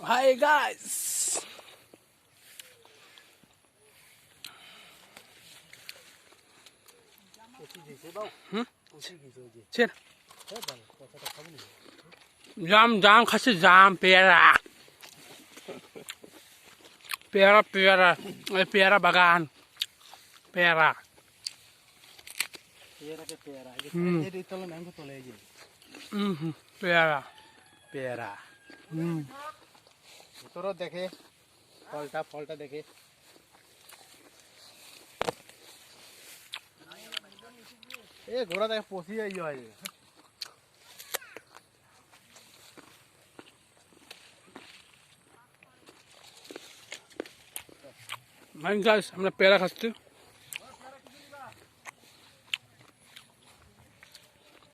Hi guys, জাম জাম খাচ্ছে, জাম পেয়ারা পেয়ারা পেয়ারা পেয়ারা বাগান পেয়ারা। পেয়ারা পেয়ারা তোরও দেখে ফলটা দেখে। এ ঘোড়া দেখে পচিয়ে হয়। গাইস আমরা পেয়ারা খাচ্ছি।